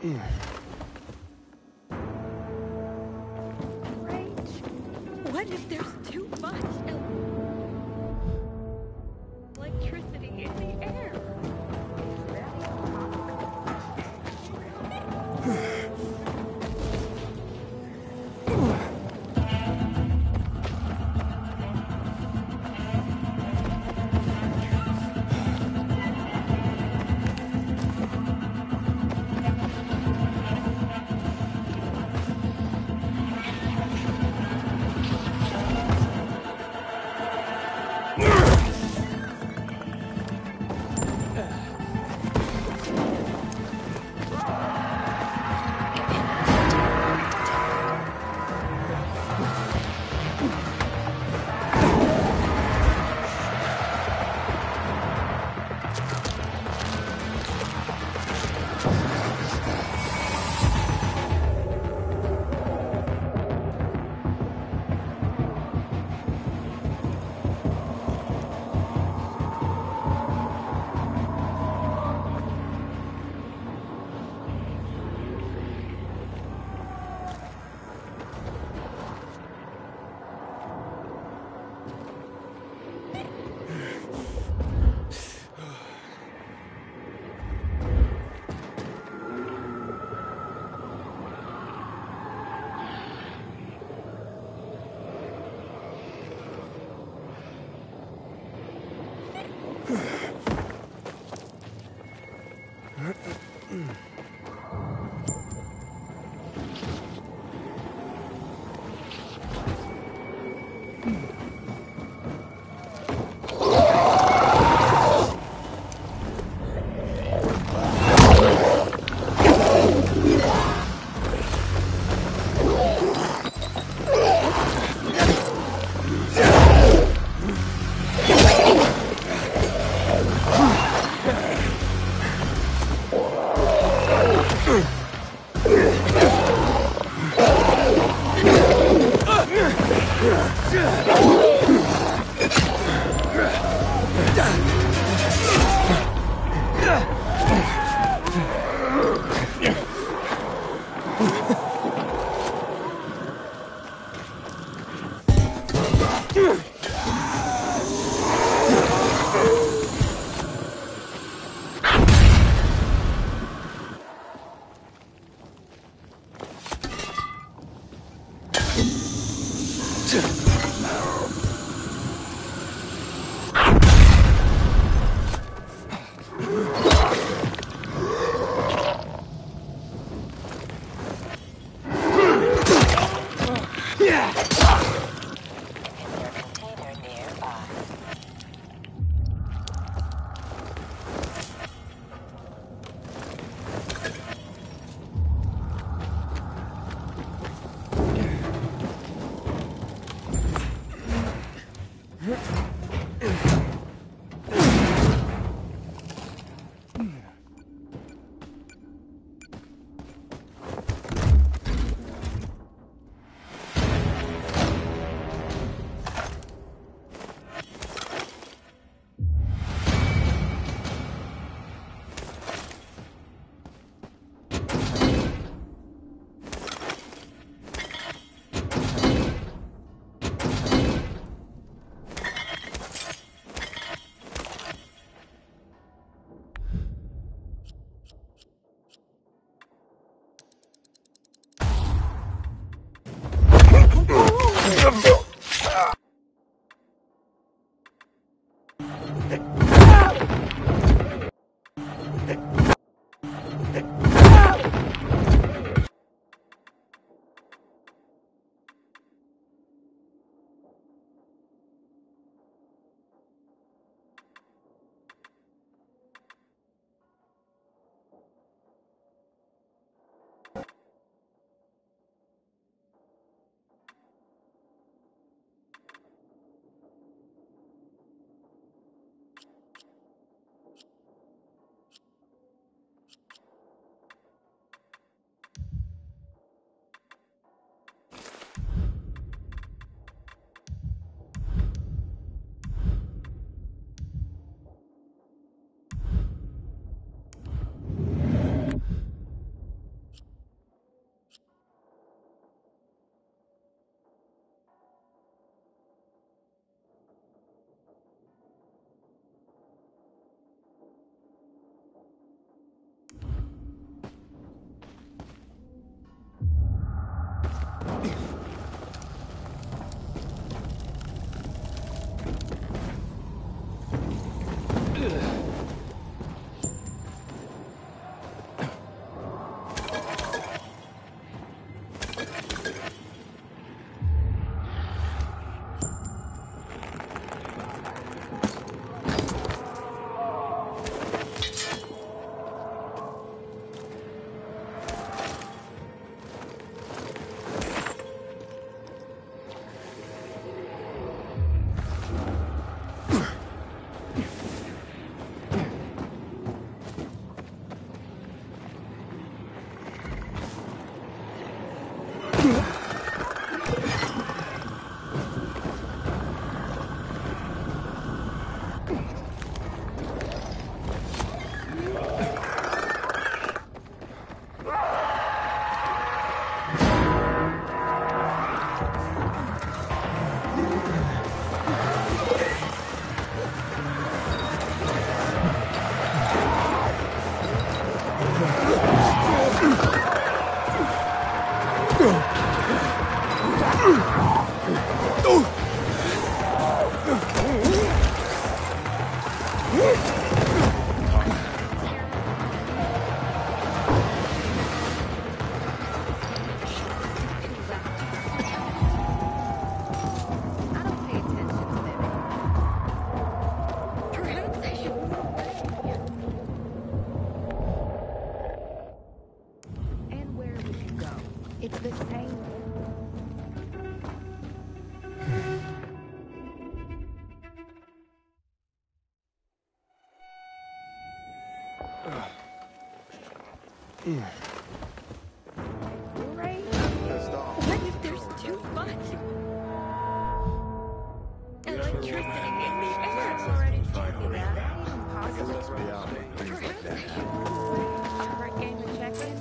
Rage. What if there's too much electricity in the air? It's the same. Great. What if there's too much electricity in the air? It's already checking that. Possibly. Perhaps I should a hurricane to check in.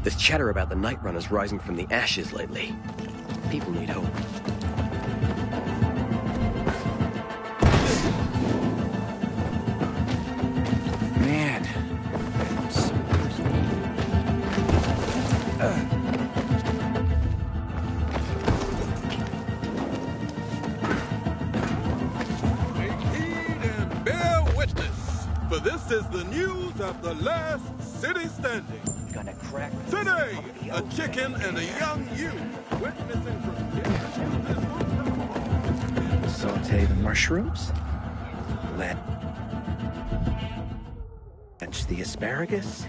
There's chatter about the Night Runners rising from the ashes lately. People need hope. Man. I'm so thirsty. Take heed and bear witness, for this is the news of the last city standing. Gonna crack Today, a chicken and a young youth went missing from saute the mushrooms. Let catch the asparagus.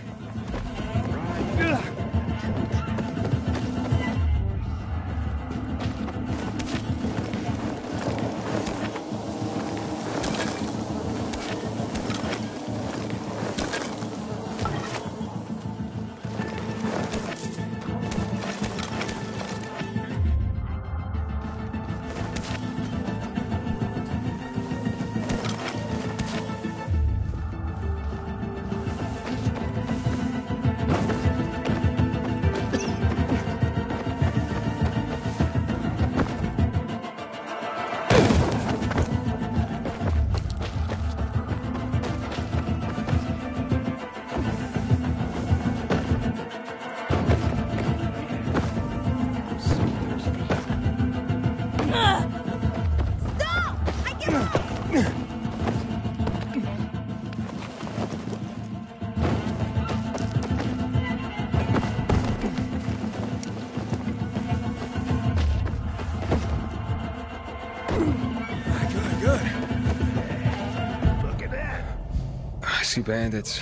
Foxy bandits.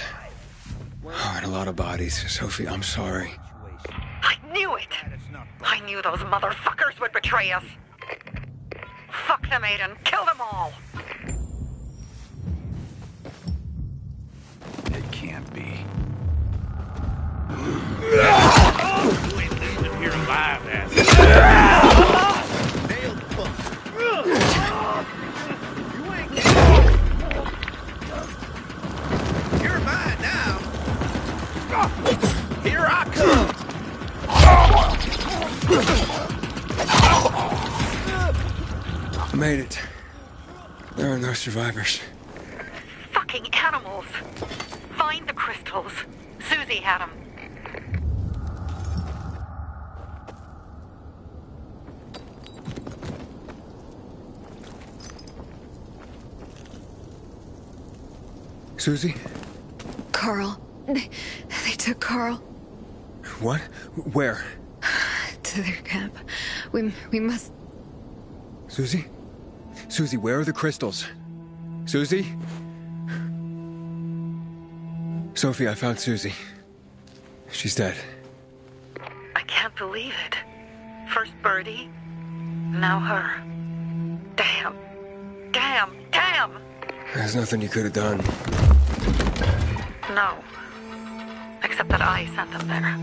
Oh, and a lot of bodies. Sophie, I'm sorry. I knew it! I knew those motherfuckers would betray us! Fuck them, Aiden! Kill them all! It can't be. You ain't leaving here alive, asshole. You're mine now. Here I come. I made it. There are no survivors. Fucking animals! Find the crystals. Susie had them. Susie? Carl. They took Carl What? Where? to their camp. We must... Susie? Susie, where are the crystals? Susie? Sophie, I found Susie. She's dead. I can't believe it. First Birdie, now her. Damn. Damn. Damn! There's nothing you could have done. No. Except that I sent them there.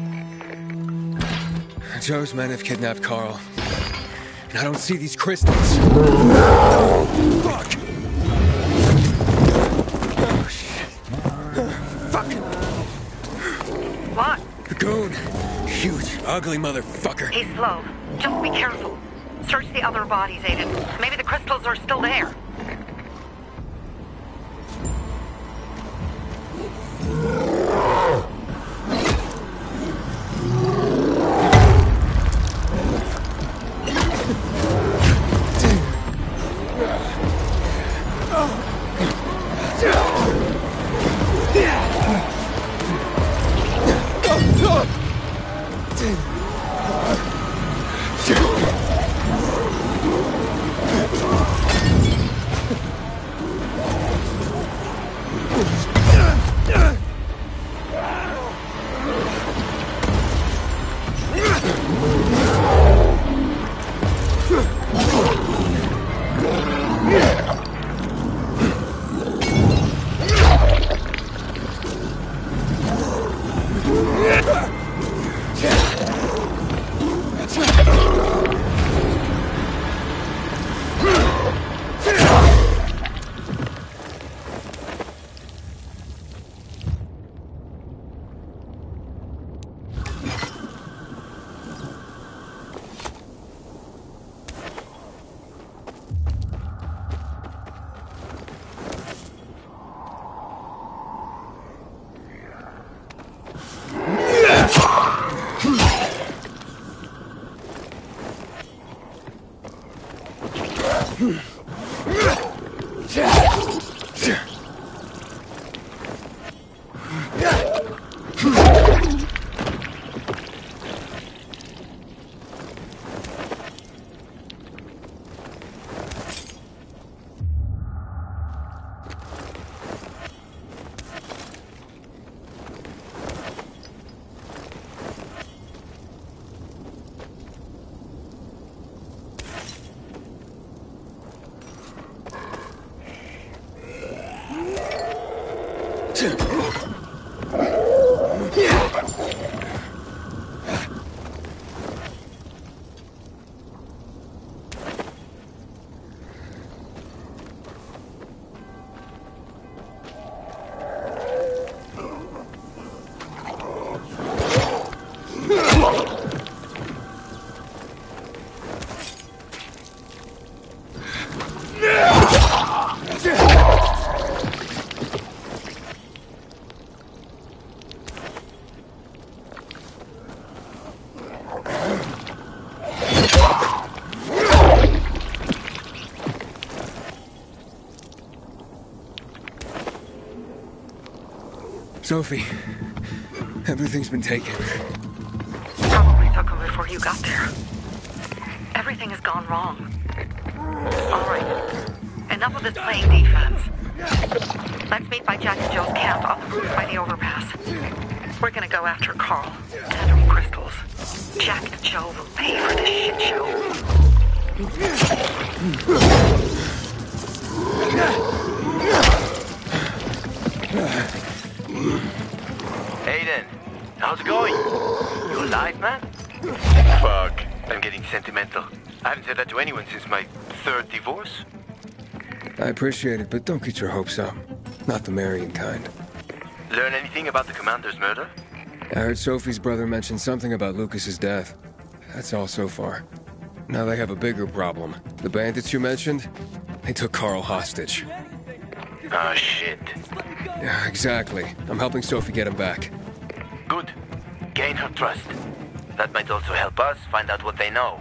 Joe's men have kidnapped Carl. And I don't see these crystals. Fuck! Oh, shit. Fuck! What? The goon. Huge, ugly motherfucker. He's slow. Just be careful. Search the other bodies, Aiden. Maybe the crystals are still there. Sophie, everything's been taken. Probably took them before you got there. Everything has gone wrong. All right. Enough of this playing defense. Let's meet by Jack and Joe's camp on the roof by the overpass. We're gonna go after Carl, gathering crystals. Jack and Joe will pay for this shit show. Aiden, how's it going? You alive, man? Fuck, I'm getting sentimental. I haven't said that to anyone since my third divorce. I appreciate it, but don't get your hopes up. Not the marrying kind. Learn anything about the commander's murder? I heard Sophie's brother mention something about Lucas's death. That's all so far. Now they have a bigger problem. The bandits you mentioned, they took Carl hostage. Ah, shit. Yeah, exactly. I'm helping Sophie get him back. Good. Gain her trust. That might also help us find out what they know.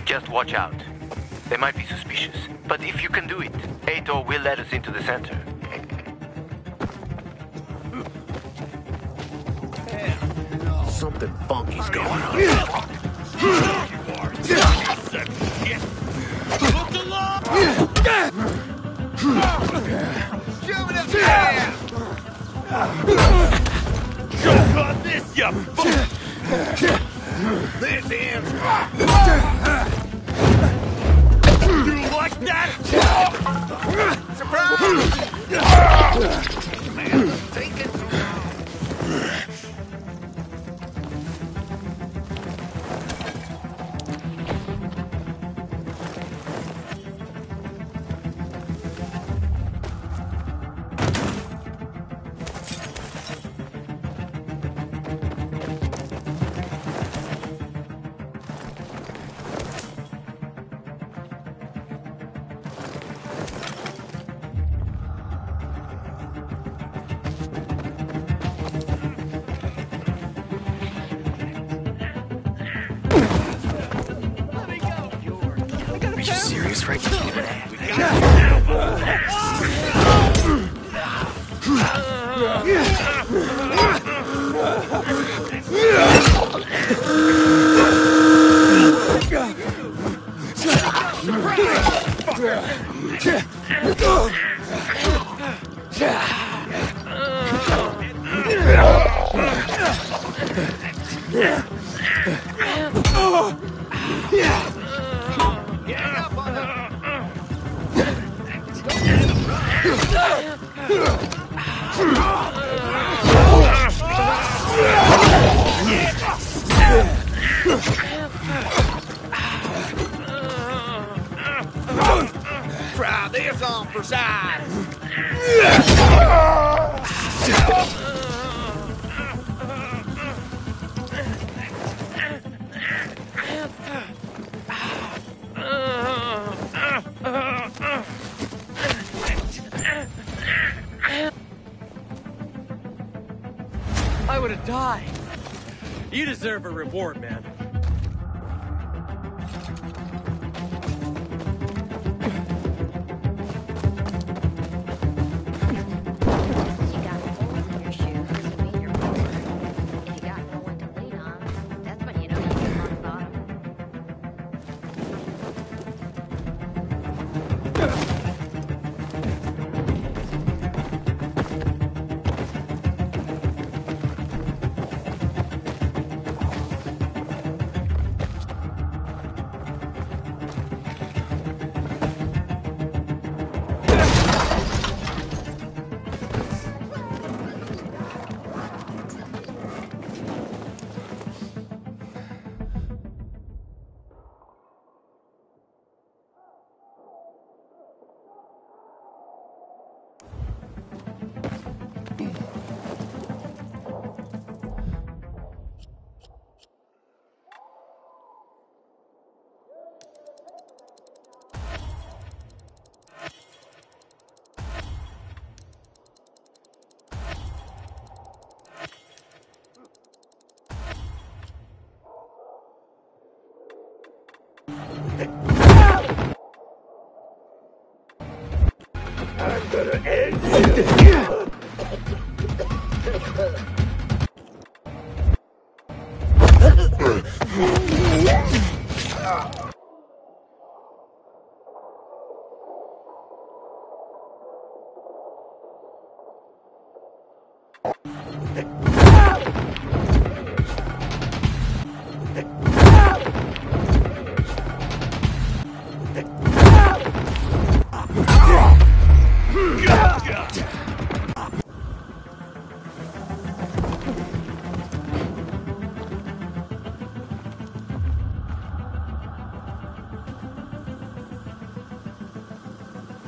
Just watch out. They might be suspicious, but if you can do it, Ato will let us into the center. Something funky's going on. Look alive! Shove it up your ass! Choke on this, you fuck! This ends. You like that? Surprise! Man, take it. Are you serious right now? Try this on for size. I would have died. You deserve a reward, man. You got holes in your shoes to meet your goal. If you got no one to lean on, that's when you know you get rock bottom.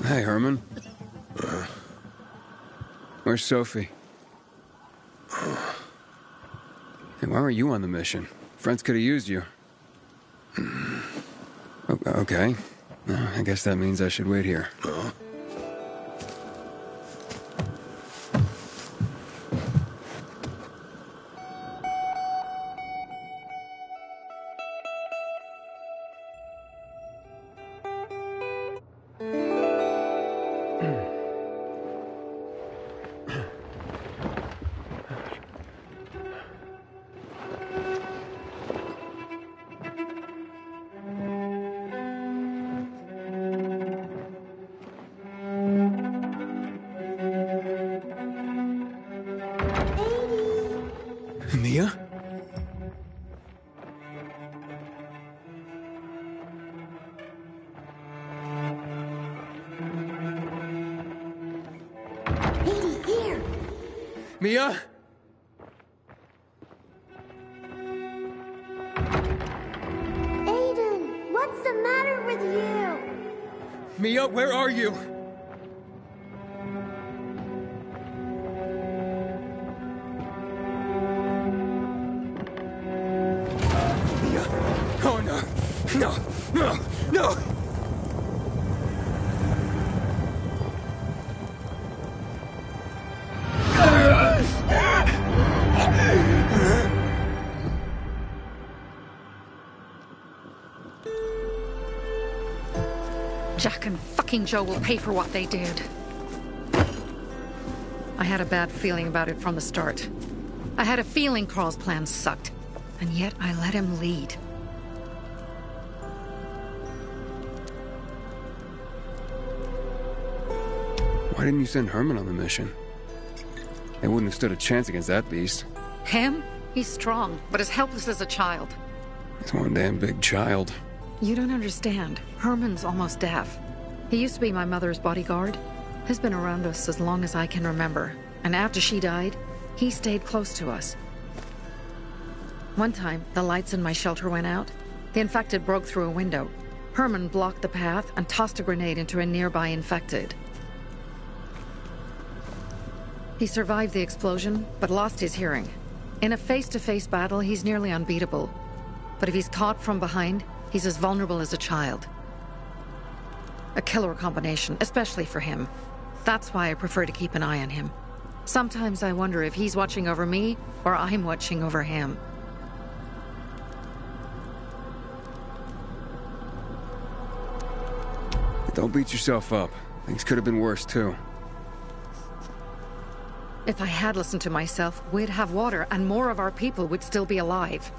Hey, Herman. Where's Sophie? Hey, why weren't you on the mission? Friends could have used you. Okay. I guess that means I should wait here. Mia? Edie, here! Mia? Aiden, what's the matter with you? Mia, where are you? Mia. Oh, no. No. No. No. Jack and fucking Joe will pay for what they did. I had a bad feeling about it from the start. I had a feeling Carl's plan sucked, and yet I let him lead. Why didn't you send Herman on the mission? They wouldn't have stood a chance against that beast. Him? He's strong, but as helpless as a child. He's one damn big child. You don't understand. Herman's almost deaf. He used to be my mother's bodyguard. He's been around us as long as I can remember. And after she died, he stayed close to us. One time, the lights in my shelter went out. The infected broke through a window. Herman blocked the path and tossed a grenade into a nearby infected. He survived the explosion, but lost his hearing. In a face-to-face battle, he's nearly unbeatable. But if he's caught from behind, he's as vulnerable as a child. A killer combination, especially for him. That's why I prefer to keep an eye on him. Sometimes I wonder if he's watching over me, or I'm watching over him. Don't beat yourself up. Things could have been worse, too. If I had listened to myself, we'd have water, and more of our people would still be alive.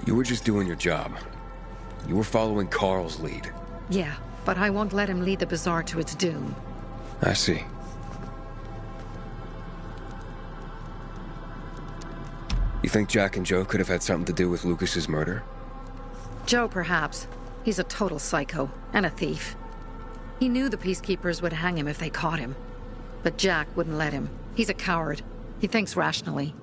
You were just doing your job. You were following Carl's lead. Yeah, but I won't let him lead the Bazaar to its doom. I see. You think Jack and Joe could have had something to do with Lucas's murder? Joe, perhaps. He's a total psycho, and a thief. He knew the Peacekeepers would hang him if they caught him. But Jack wouldn't let him. He's a coward. He thinks rationally.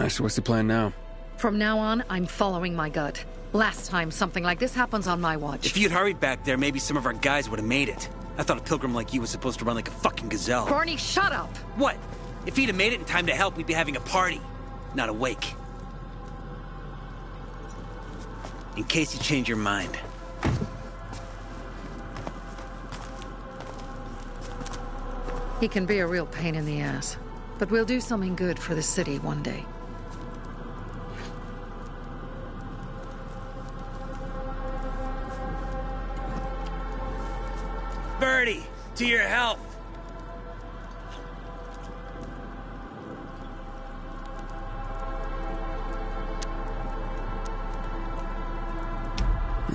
So what's the plan now? From now on, I'm following my gut. Last time something like this happens on my watch. If you'd hurried back there, maybe some of our guys would have made it. I thought a pilgrim like you was supposed to run like a fucking gazelle. Barney, shut up! What? If he'd have made it in time to help, we'd be having a party, not a wake. In case you change your mind. He can be a real pain in the ass. But we'll do something good for the city one day. Birdie, to your health.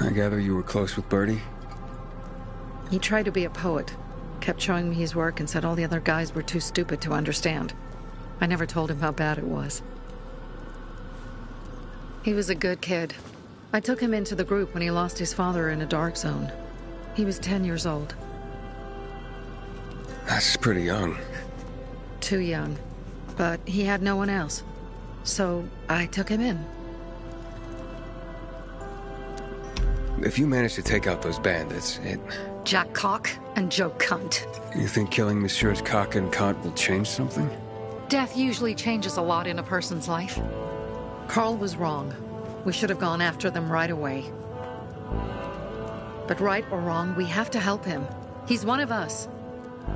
I gather you were close with Birdie? He tried to be a poet, kept showing me his work and said all the other guys were too stupid to understand. I never told him how bad it was. He was a good kid. I took him into the group when he lost his father in a dark zone. He was 10 years old. That's pretty young. Too young. But he had no one else. So I took him in. If you manage to take out those bandits, Jack Cock and Joe Cunt. You think killing Messieurs Cock and Cunt will change something? Death usually changes a lot in a person's life. Carl was wrong. We should have gone after them right away. But right or wrong, we have to help him. He's one of us.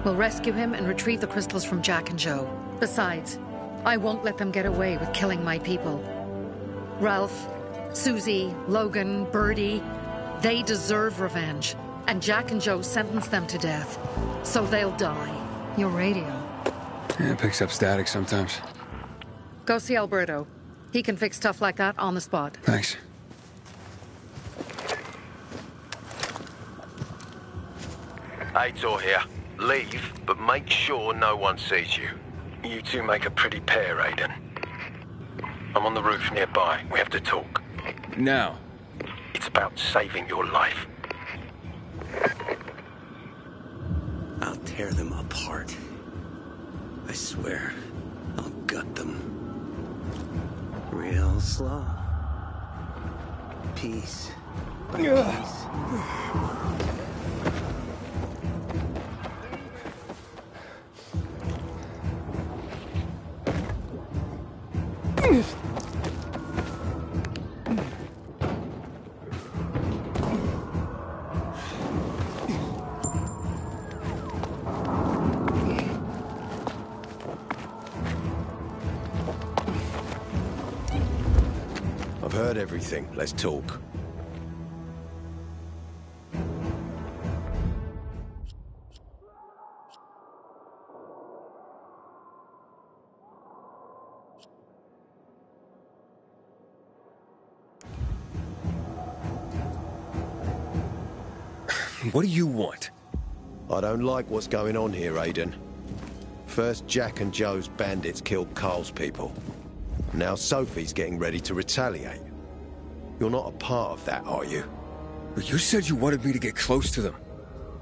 We'll rescue him and retrieve the crystals from Jack and Joe. Besides, I won't let them get away with killing my people. Ralph, Susie, Logan, Birdie, they deserve revenge. And Jack and Joe sentenced them to death. So they'll die. Your radio. Yeah, it picks up static sometimes. Go see Alberto. He can fix stuff like that on the spot. Thanks. Aitor here. Leave, but make sure no one sees you. You two make a pretty pair, Aiden. I'm on the roof nearby. We have to talk. Now. It's about saving your life. I'll tear them apart. I swear, I'll gut them. Real slow. Piece by piece. I've heard everything. Let's talk. What do you want? I don't like what's going on here, Aiden. First, Jack and Joe's bandits killed Carl's people. Now Sophie's getting ready to retaliate. You're not a part of that, are you? But you said you wanted me to get close to them.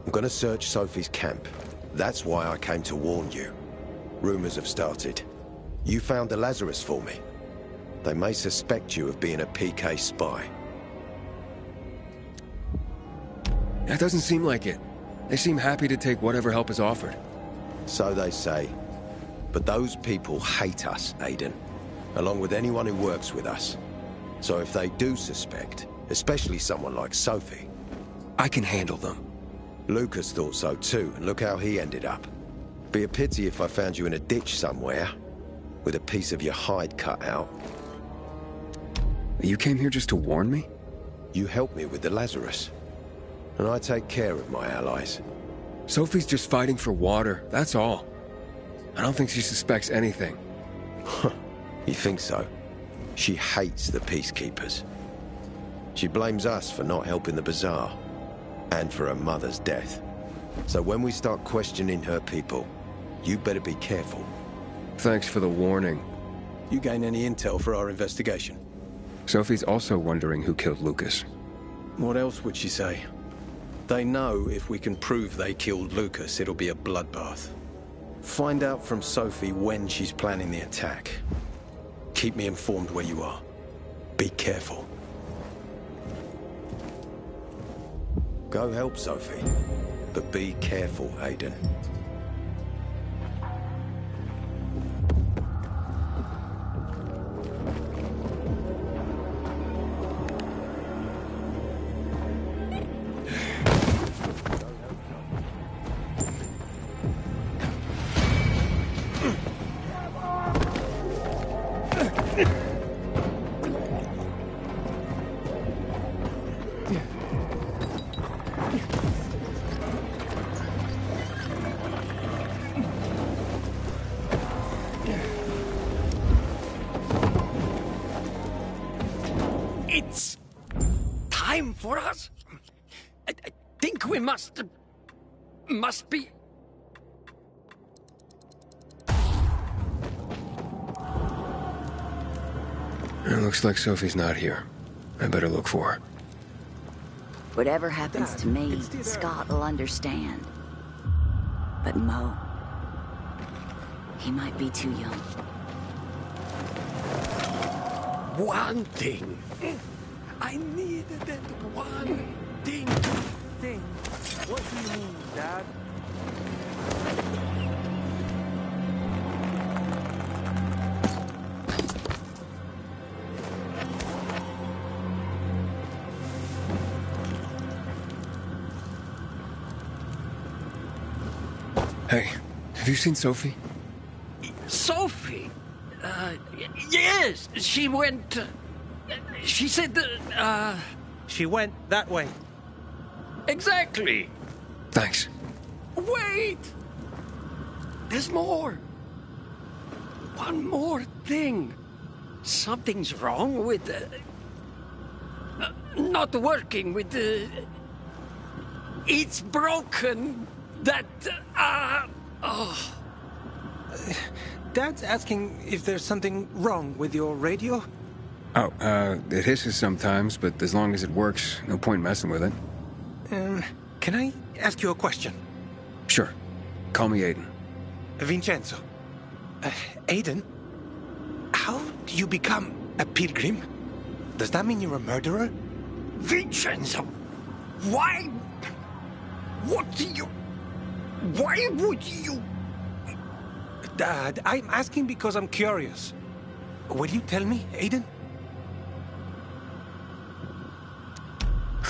I'm gonna search Sophie's camp. That's why I came to warn you. Rumors have started. You found the Lazarus for me. They may suspect you of being a PK spy. That doesn't seem like it. They seem happy to take whatever help is offered. So they say. But those people hate us, Aiden. Along with anyone who works with us. So if they do suspect, especially someone like Sophie... I can handle them. Lucas thought so too, and look how he ended up. Be a pity if I found you in a ditch somewhere, with a piece of your hide cut out. You came here just to warn me? You helped me with the Lazarus. And I take care of my allies. Sophie's just fighting for water, that's all. I don't think she suspects anything. You think so? She hates the Peacekeepers. She blames us for not helping the Bazaar, and for her mother's death. So when we start questioning her people, you better be careful. Thanks for the warning. You gain any intel for our investigation? Sophie's also wondering who killed Lucas. What else would she say? They know if we can prove they killed Lucas, it'll be a bloodbath. Find out from Sophie when she's planning the attack. Keep me informed where you are. Be careful. Go help Sophie, but be careful, Aiden. It's time for us. I think we must be. It looks like Sophie's not here. I better look for her. Whatever happens to me, Scott will understand. But Mo, he might be too young. One thing. I needed that one thing. What do you mean, Dad? Hey, have you seen Sophie? Sophie? Yes, she went. She said that. She went that way. Exactly. Thanks. Wait! There's more. One more thing. Something's wrong with not working with the. It's broken. That. Oh. Dad's asking if there's something wrong with your radio? Oh, it hisses sometimes, but as long as it works, no point messing with it. Can I ask you a question? Sure. Call me Aiden. Vincenzo. Aiden? How do you become a pilgrim? Does that mean you're a murderer? Vincenzo! Why? What do you... Why would you... Dad, I'm asking because I'm curious. Will you tell me, Aiden?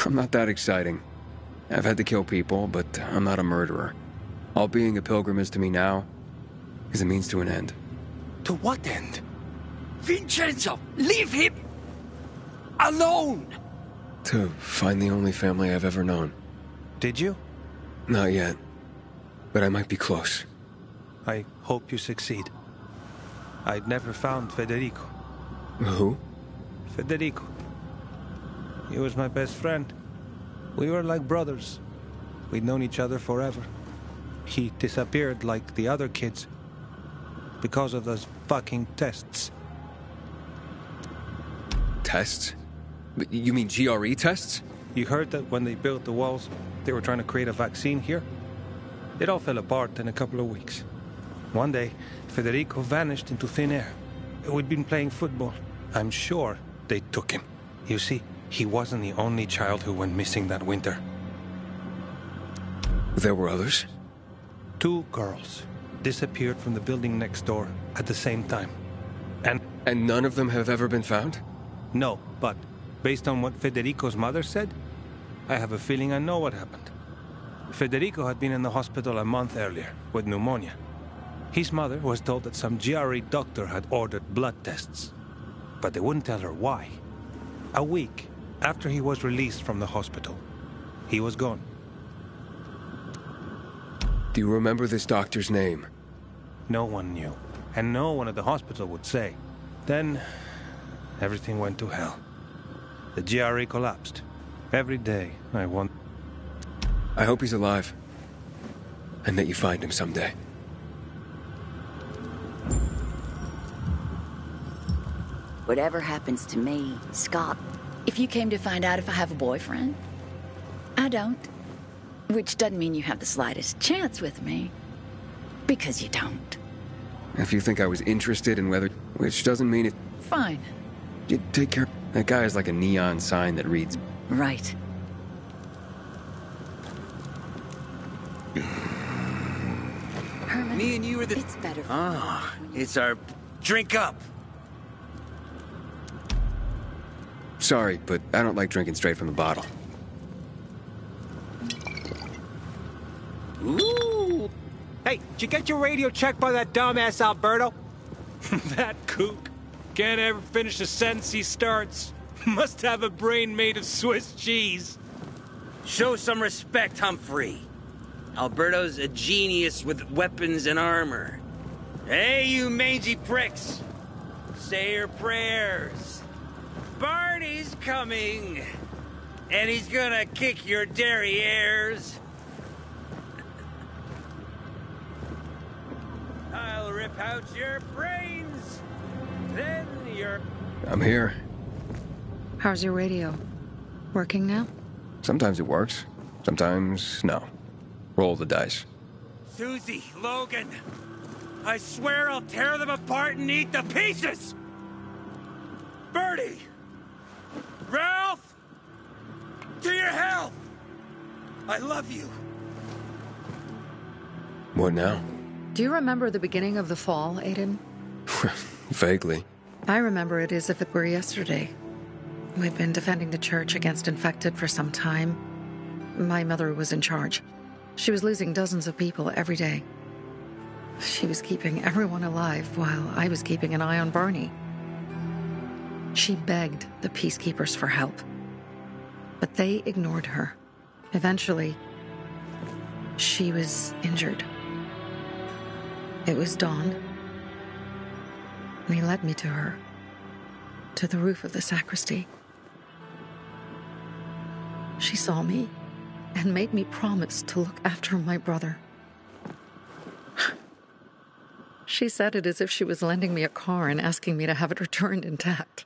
I'm not that exciting. I've had to kill people, but I'm not a murderer. All being a pilgrim is to me now is a means to an end. To what end? Vincenzo, leave him alone! To find the only family I've ever known. Did you? Not yet. But I might be close. I hope you succeed. I'd never found Federico. Who? Federico. He was my best friend. We were like brothers. We'd known each other forever. He disappeared like the other kids. Because of those fucking tests. Tests? You mean GRE tests? You heard that when they built the walls, they were trying to create a vaccine here? It all fell apart in a couple of weeks. One day, Federico vanished into thin air. We'd been playing football. I'm sure they took him. You see, he wasn't the only child who went missing that winter. There were others? 2 girls disappeared from the building next door at the same time. And none of them have ever been found? No, but based on what Federico's mother said, I have a feeling I know what happened. Federico had been in the hospital a month earlier with pneumonia. His mother was told that some GRE doctor had ordered blood tests, but they wouldn't tell her why. A week after he was released from the hospital, he was gone. Do you remember this doctor's name? No one knew, and no one at the hospital would say. Then, everything went to hell. The GRE collapsed. Every day, I want... I hope he's alive. And that you find him someday. Whatever happens to me, Scott, if you came to find out if I have a boyfriend, I don't. Which doesn't mean you have the slightest chance with me. Because you don't. If you think I was interested in whether... Which doesn't mean it... Fine. You take care... That guy is like a neon sign that reads... Right. Herman, me and you are the... It's better for Ah, it's our drink up. Sorry, but I don't like drinking straight from the bottle. Ooh. Hey, did you get your radio checked by that dumbass Alberto? That kook. Can't ever finish a sentence he starts. Must have a brain made of Swiss cheese. Show some respect, Humphrey. Alberto's a genius with weapons and armor. Hey, you mangy pricks. Say your prayers. Barney's coming, and he's gonna kick your derrieres. I'll rip out your brains, then your... I'm here. How's your radio? Working now? Sometimes it works. Sometimes, no. Roll the dice. Susie, Logan, I swear I'll tear them apart and eat the pieces! Bertie! Ralph! To your health! I love you. What now? Do you remember the beginning of the fall, Aiden? Vaguely. I remember it as if it were yesterday. We'd been defending the church against infected for some time. My mother was in charge. She was losing dozens of people every day. She was keeping everyone alive while I was keeping an eye on Barney. She begged the peacekeepers for help, but they ignored her. Eventually, she was injured. It was dawn, and he led me to her, to the roof of the sacristy. She saw me and made me promise to look after my brother. She said it as if she was lending me a car and asking me to have it returned intact.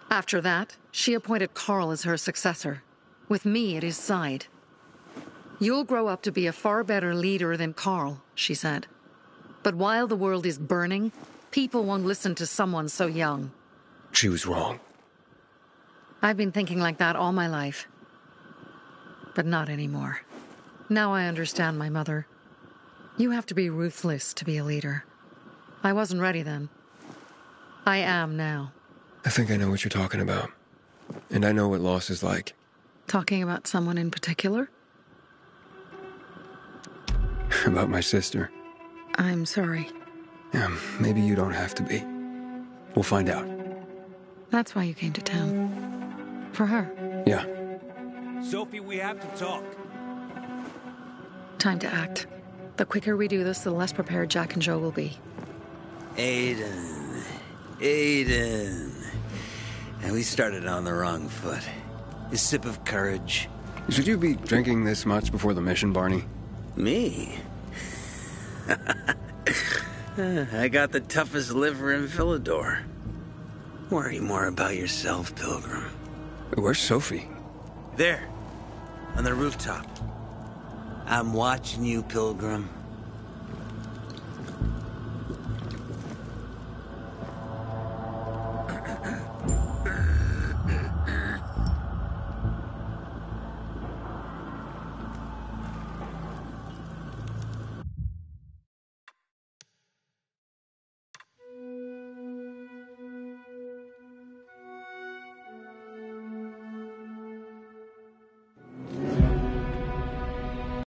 After that, she appointed Carl as her successor, with me at his side. You'll grow up to be a far better leader than Carl, she said. But while the world is burning, people won't listen to someone so young. She was wrong. I've been thinking like that all my life. But not anymore. Now I understand my mother. You have to be ruthless to be a leader. I wasn't ready then. I am now. I think I know what you're talking about. And I know what loss is like. Talking about someone in particular? About my sister. I'm sorry. Yeah, maybe you don't have to be. We'll find out. That's why you came to town. For her. Yeah. Sophie, we have to talk. Time to act. The quicker we do this, the less prepared Jack and Joe will be. Aiden. And we started on the wrong foot. A sip of courage. Should you be drinking this much before the mission, Barney? Me? I got the toughest liver in Philidor. Worry more about yourself, Pilgrim. Where's Sophie? There, on the rooftop. I'm watching you, Pilgrim.